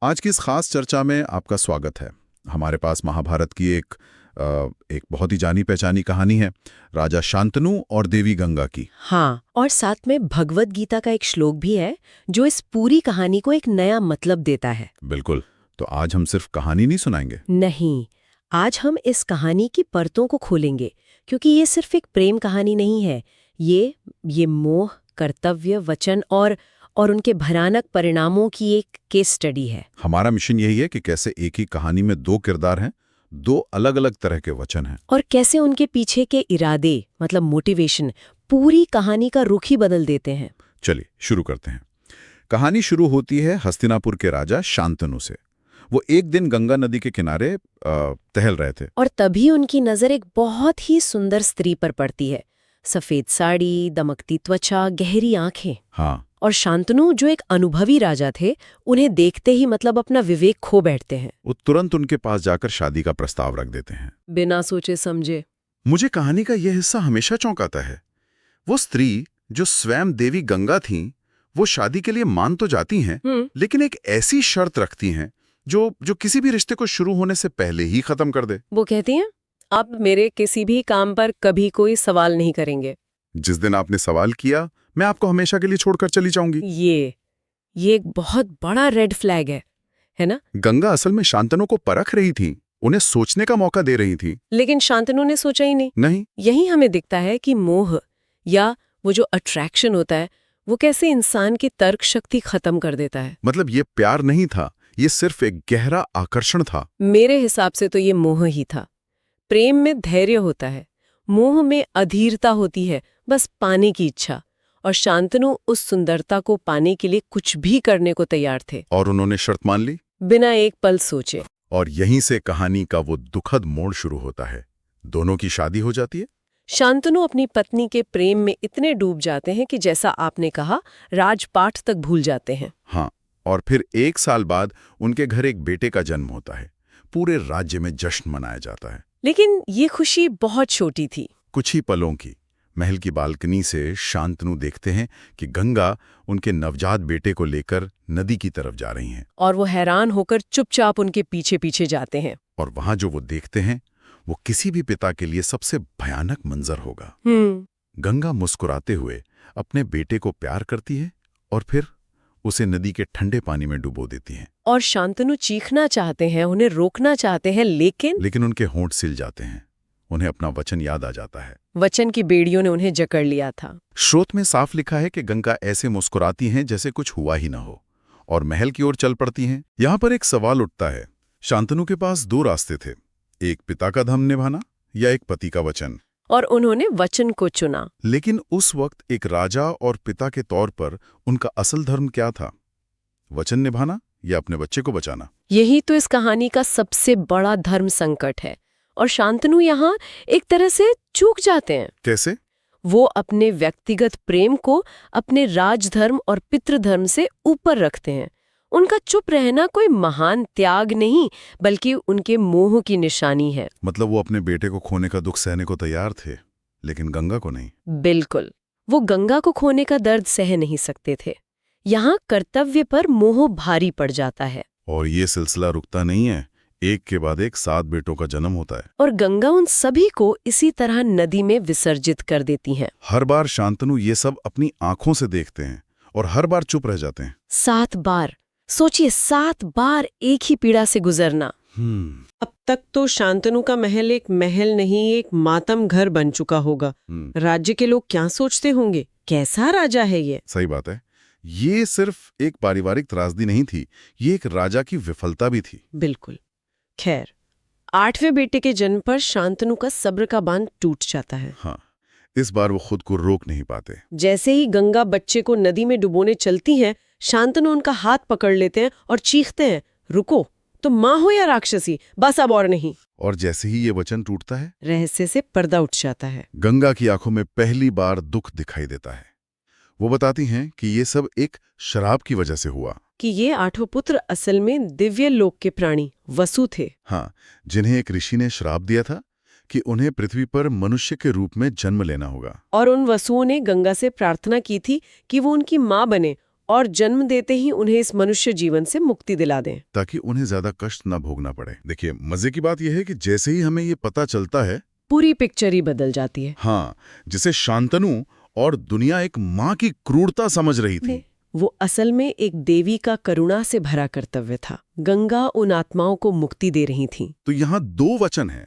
आज की इस खास चर्चा में आपका स्वागत है। हमारे पास महाभारत की एक बहुत ही जानी पहचानी कहानी है, राजा शांतनु और देवी गंगा की। हाँ, और साथ में भगवत गीता का एक श्लोक भी है जो इस पूरी कहानी को एक नया मतलब देता है। बिल्कुल। तो आज हम सिर्फ कहानी नहीं सुनाएंगे। नहीं, आज हम इस कहानी की परतों को खोलेंगे, क्योंकि ये सिर्फ एक प्रेम कहानी नहीं है। ये मोह, कर्तव्य, वचन और उनके भयानक परिणामों की एक केस स्टडी है। हमारा मिशन यही है कि कैसे एक ही कहानी में दो किरदार हैं, दो अलग अलग तरह के वचन हैं, और कैसे उनके पीछे के इरादे, मतलब मोटिवेशन, पूरी कहानी का रुख ही बदल देते हैं। चलिए शुरू करते हैं। कहानी शुरू होती है हस्तिनापुर के राजा शांतनु से। वो एक दिन गंगा नदी के किनारे टहल रहे थे। और तभी उनकी नजर एक बहुत ही सुंदर स्त्री पर पड़ती है। सफेद साड़ी, दमकती त्वचा, गहरी आंखें। हाँ। और शांतनु, जो एक अनुभवी राजा थे, उन्हें देखते ही मतलब अपना विवेक खो बैठते हैं। वो तुरंत उनके पास जाकर शादी का प्रस्ताव रख देते हैं, बिना सोचे समझे। मुझे कहानी का यह हिस्सा हमेशा चौंकाता है। वो स्त्री जो स्वयं देवी गंगा थीं, वो शादी के लिए मान तो जाती हैं, लेकिन एक ऐसी शर्त रखती हैं जो किसी भी रिश्ते को शुरू होने से पहले ही खत्म कर दे। वो कहती हैं, आप मेरे किसी भी काम पर कभी कोई सवाल नहीं करेंगे। जिस दिन आपने सवाल किया, मैं आपको हमेशा के लिए छोड़कर चली जाऊंगी। ये एक बहुत बड़ा रेड फ्लैग है ना? गंगा असल में शांतनु को परख रही थी, उन्हें सोचने का मौका दे रही थी। लेकिन शांतनु ने सोचा ही नहीं। यही हमें दिखता है कि मोह या वो जो अट्रैक्शन होता है, वो कैसे इंसान की तर्क शक्ति खत्म कर देता है। मतलब ये प्यार नहीं था, ये सिर्फ एक गहरा आकर्षण था। मेरे हिसाब से तो ये मोह ही था। प्रेम में धैर्य होता है, मोह में अधीरता होती है, बस पाने की इच्छा। और शांतनु उस सुंदरता को पाने के लिए कुछ भी करने को तैयार थे। और उन्होंने शर्त मान ली, बिना एक पल सोचे। और यहीं से कहानी का वो दुखद मोड़ शुरू होता है। दोनों की शादी हो जाती है। शांतनु अपनी पत्नी के प्रेम में इतने डूब जाते हैं कि जैसा आपने कहा, राजपाठ तक भूल जाते हैं। हाँ, और फिर 1 साल बाद उनके घर एक बेटे का जन्म होता है। पूरे राज्य में जश्न मनाया जाता है। लेकिन ये खुशी बहुत छोटी थी। कुछ ही पलों की। महल की बालकनी से शांतनु देखते हैं कि गंगा उनके नवजात बेटे को लेकर नदी की तरफ जा रही हैं। और वो हैरान होकर चुपचाप उनके पीछे पीछे जाते हैं। और वहां जो वो देखते हैं, वो किसी भी पिता के लिए सबसे भयानक मंजर होगा। गंगा मुस्कुराते हुए अपने बेटे को प्यार करती है और फिर उसे नदी के ठंडे पानी में डुबो देती हैं। और शांतनु चीखना चाहते हैं, उन्हें रोकना चाहते हैं, लेकिन उनके होंठ सिल जाते हैं। उन्हें अपना वचन याद आ जाता है। वचन की बेड़ियों ने उन्हें जकड़ लिया था। स्रोत में साफ लिखा है कि गंगा ऐसे मुस्कुराती हैं जैसे कुछ हुआ ही ना हो, और महल की ओर चल पड़ती हैं। यहाँ पर एक सवाल उठता है। शांतनु के पास 2 रास्ते थे, एक पिता का धर्म निभाना या एक पति का वचन। और उन्होंने वचन को चुना। लेकिन उस वक्त एक राजा और पिता के तौर पर उनका असल धर्म क्या था? वचन निभाना या अपने बच्चे को बचाना? यही तो इस कहानी का सबसे बड़ा धर्म संकट है। और शांतनु यहाँ एक तरह से चूक जाते हैं। कैसे? वो अपने व्यक्तिगत प्रेम को अपने राजधर्म और पितृधर्म से ऊपर रखते हैं। उनका चुप रहना कोई महान त्याग नहीं, बल्कि उनके मोह की निशानी है। मतलब वो अपने बेटे को खोने का दुख सहने को तैयार थे, लेकिन गंगा को नहीं। बिल्कुल, वो गंगा को खोने का दर्द सह नहीं सकते थे। यहाँ कर्तव्य पर मोह भारी पड़ जाता है। और ये सिलसिला रुकता नहीं है। एक के बाद एक 7 बेटों का जन्म होता है। और गंगा उन सभी को इसी तरह नदी में विसर्जित कर देती हैं। हर बार शांतनु ये सब अपनी आंखों से देखते हैं और हर बार चुप रह जाते हैं। 7 बार सोचिए, 7 बार एक ही पीड़ा से गुजरना। अब तक तो शांतनु का महल एक महल नहीं, एक मातम घर बन चुका होगा। राज्य के लोग क्या सोचते होंगे, कैसा राजा है ये? सही बात है। ये सिर्फ एक पारिवारिक त्रासदी नहीं थी, ये एक राजा की विफलता भी थी। बिल्कुल। खैर, 8वें बेटे के जन्म पर शांतनु का सब्र का बांध टूट जाता है। हाँ, इस बार वो खुद को रोक नहीं पाते। जैसे ही गंगा बच्चे को नदी में डुबोने चलती हैं, शांतनु उनका हाथ पकड़ लेते हैं और चीखते हैं, रुको, तुम माँ हो या राक्षसी, बस अब और नहीं। और जैसे ही ये वचन टूटता है, रहस्य से पर्दा उठ जाता है। गंगा की आंखों में पहली बार दुख दिखाई देता है। वो बताती हैं कि ये सब एक शराब की वजह से हुआ, कि ये 8 पुत्र असल में दिव्य लोक के प्राणी वसु थे। हाँ, जिन्हें एक ऋषि ने श्राप दिया था कि उन्हें पृथ्वी पर मनुष्य के रूप में जन्म लेना होगा। और उन वसुओं ने गंगा से प्रार्थना की थी कि वो उनकी माँ बने और जन्म देते ही उन्हें इस मनुष्य जीवन से मुक्ति दिला दें, ताकि उन्हें ज्यादा कष्ट न भोगना पड़े। देखिए, मजे की बात यह है कि जैसे ही हमें ये पता चलता है, पूरी पिक्चर ही बदल जाती है। हाँ, जिसे शांतनु और दुनिया एक माँ की क्रूरता समझ रही थी, वो असल में एक देवी का करुणा से भरा कर्तव्य था। गंगा उन आत्माओं को मुक्ति दे रही थी। तो यहाँ दो वचन हैं,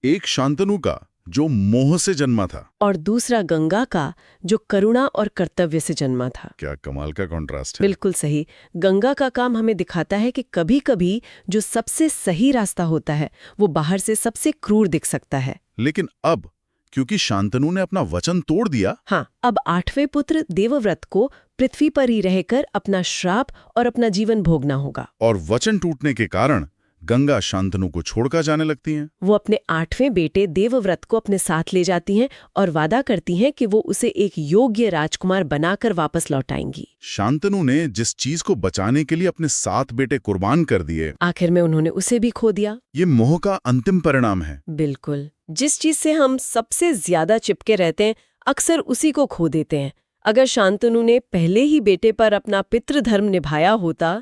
एक शांतनु का जो मोह से जन्मा था, और दूसरा गंगा का जो करुणा और कर्तव्य से जन्मा था। क्या कमाल का कॉन्ट्रास्ट है। बिल्कुल सही। गंगा का काम हमें दिखाता है कि कभी-कभी जो सबसे सही रास्ता होता है वो बाहर से सबसे क्रूर दिख सकता है। लेकिन अब क्योंकि शांतनु ने अपना वचन तोड़ दिया, हाँ, अब 8वें पुत्र देवव्रत को पृथ्वी पर ही रहकर अपना श्राप और अपना जीवन भोगना होगा। और वचन टूटने के कारण गंगा शांतनु को छोड़कर जाने लगती हैं। वो अपने 8वें बेटे देवव्रत को अपने साथ ले जाती हैं और वादा करती हैं कि वो उसे एक योग्य राजकुमार बनाकर वापस लौटाएंगी। शांतनु ने जिस चीज को बचाने के लिए अपने 7 बेटे कुर्बान कर दिए, आखिर में उन्होंने उसे भी खो दिया। ये मोह का अंतिम परिणाम है। बिल्कुल। जिस चीज से हम सबसे ज्यादा चिपके रहते हैं, अक्सर उसी को खो देते हैं। अगर शांतनु ने पहले ही बेटे पर अपना पितृधर्म निभाया होता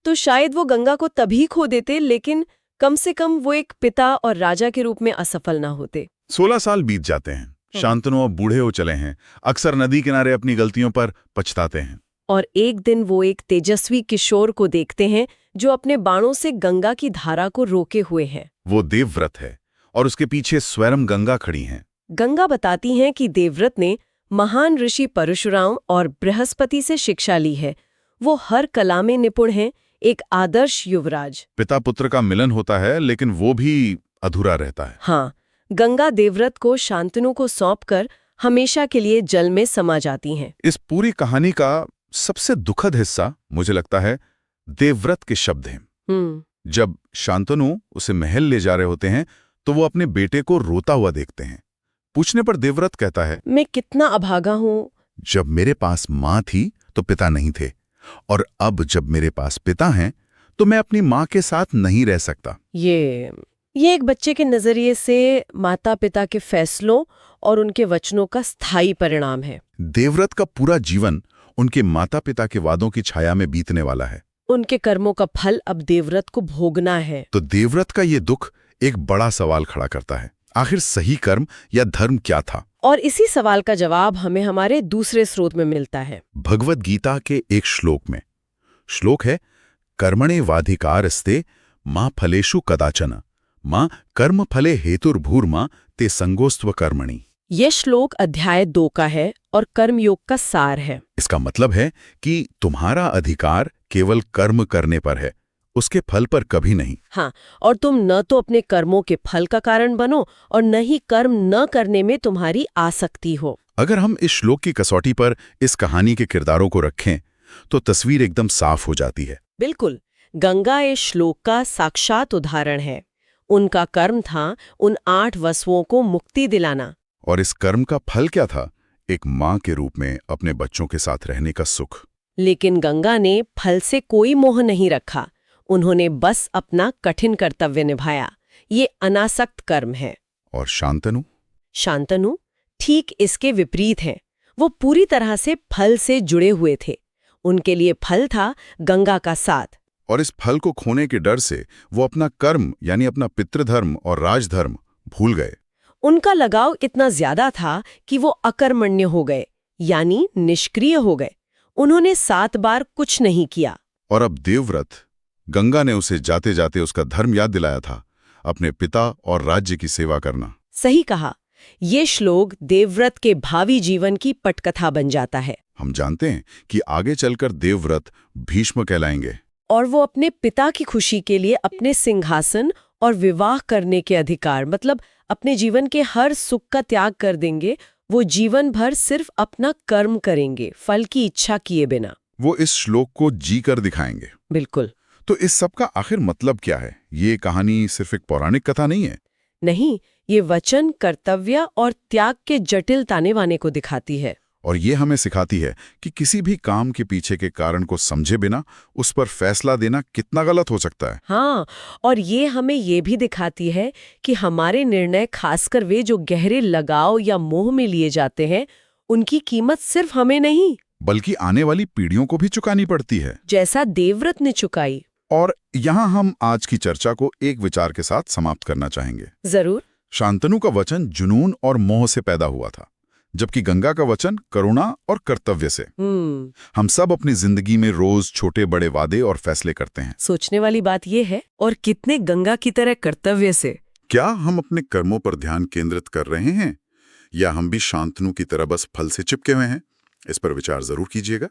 तो शायद वो गंगा को तभी खो देते, लेकिन कम से कम वो एक पिता और राजा के रूप में असफल ना होते। 16 साल बीत जाते हैं। शांतनु अब बूढ़े हो चले हैं, अक्सर नदी किनारे अपनी गलतियों पर पछताते हैं। और एक दिन वो एक तेजस्वी किशोर को देखते हैं जो अपने बाणों से गंगा की धारा को रोके हुए है। वो देवव्रत है और उसके पीछे स्वयं गंगा खड़ी हैं। गंगा बताती हैं कि देवव्रत ने महान ऋषि परशुराम और बृहस्पति से शिक्षा ली है। वो हर कला में निपुण हैं, एक आदर्श युवराज। पिता पुत्र का मिलन होता है, लेकिन वो भी अधूरा रहता है। हाँ, गंगा देवव्रत को शांतनु को सौंपकर हमेशा के लिए जल में समा जाती हैं। इस पूरी कहानी का सबसे दुखद हिस्सा मुझे लगता है देवव्रत के शब्द हैं। जब शांतनु उसे महल ले जा रहे होते हैं तो वो अपने बेटे को रोता हुआ देखते हैं। पूछने पर देवव्रत कहता है, मैं कितना अभागा हूँ। जब मेरे पास माँ थी तो पिता नहीं थे, और अब जब मेरे पास पिता हैं तो मैं अपनी माँ के साथ नहीं रह सकता। ये एक बच्चे के नजरिए से माता पिता के फैसलों और उनके वचनों का स्थायी परिणाम है। देवव्रत का पूरा जीवन उनके माता पिता के वादों की छाया में बीतने वाला है। उनके कर्मों का फल अब देवव्रत को भोगना है। तो देवव्रत का ये दुख एक बड़ा सवाल खड़ा करता है, आखिर सही कर्म या धर्म क्या था? और इसी सवाल का जवाब हमें हमारे दूसरे स्रोत में मिलता है, भगवद गीता के एक श्लोक में। श्लोक है, कर्मणे वाधिकारस्ते मां फलेषु कदाचन मां कर्म फले हेतुर्भूर्मा ते संगोस्त्व कर्मणि। यह श्लोक अध्याय 2 का है और कर्मयोग का सार है। इसका मतलब है कि तुम्हारा अधिकार केवल कर्म करने पर है, उसके फल पर कभी नहीं। हाँ, और तुम न तो अपने कर्मों के फल का कारण बनो और न ही कर्म न करने में तुम्हारी आसक्ति हो। अगर हम इस श्लोक की कसौटी पर इस कहानी के किरदारों को रखें तो तस्वीर एकदम साफ हो जाती है। बिल्कुल, गंगा इस श्लोक का साक्षात उदाहरण है। उनका कर्म था उन 8 वसुओं को मुक्ति दिलाना। और इस कर्म का फल क्या था? एक माँ के रूप में अपने बच्चों के साथ रहने का सुख। लेकिन गंगा ने फल से कोई मोह नहीं रखा। उन्होंने बस अपना कठिन कर्तव्य निभाया। ये अनासक्त कर्म है। और शांतनु ठीक इसके विपरीत हैं। वो पूरी तरह से फल से जुड़े हुए थे। उनके लिए फल था गंगा का साथ। और इस फल को खोने के डर से वो अपना कर्म यानी अपना पितृधर्म और राजधर्म भूल गए। उनका लगाव इतना ज्यादा था कि वो अकर्मण्य हो गए, यानी निष्क्रिय हो गए। उन्होंने 7 बार कुछ नहीं किया। और अब देवव्रत, गंगा ने उसे जाते जाते उसका धर्म याद दिलाया था, अपने पिता और राज्य की सेवा करना। सही कहा। ये श्लोक देवव्रत के भावी जीवन की पटकथा बन जाता है। हम जानते हैं कि आगे चलकर देवव्रत भीष्म कहलाएंगे। और वो अपने पिता की खुशी के लिए अपने सिंहासन और विवाह करने के अधिकार, मतलब अपने जीवन के हर सुख का त्याग कर देंगे। वो जीवन भर सिर्फ अपना कर्म करेंगे, फल की इच्छा किए बिना। वो इस श्लोक को जी कर दिखाएंगे। बिल्कुल। तो इस सब का आखिर मतलब क्या है? ये कहानी सिर्फ एक पौराणिक कथा नहीं है। नहीं, ये वचन, कर्तव्य और त्याग के जटिल ताने बाने को दिखाती है। और ये हमें सिखाती है कि किसी भी काम के पीछे के कारण को समझे बिना उस पर फैसला देना कितना गलत हो सकता है। हाँ, और ये हमें ये भी दिखाती है कि हमारे निर्णय, खासकर वे जो गहरे लगाव या मोह में लिए जाते हैं, उनकी कीमत सिर्फ हमें नहीं बल्कि आने वाली पीढ़ियों को भी चुकानी पड़ती है, जैसा देवव्रत ने चुकाई। और यहाँ हम आज की चर्चा को एक विचार के साथ समाप्त करना चाहेंगे। जरूर। शांतनु का वचन जुनून और मोह से पैदा हुआ था, जबकि गंगा का वचन करुणा और कर्तव्य से। हम सब अपनी जिंदगी में रोज छोटे बड़े वादे और फैसले करते हैं। सोचने वाली बात यह है, और कितने गंगा की तरह कर्तव्य से। क्या हम अपने कर्मों पर ध्यान केंद्रित कर रहे हैं, या हम भी शांतनु की तरह बस फल से चिपके हुए हैं? इस पर विचार जरूर कीजिएगा।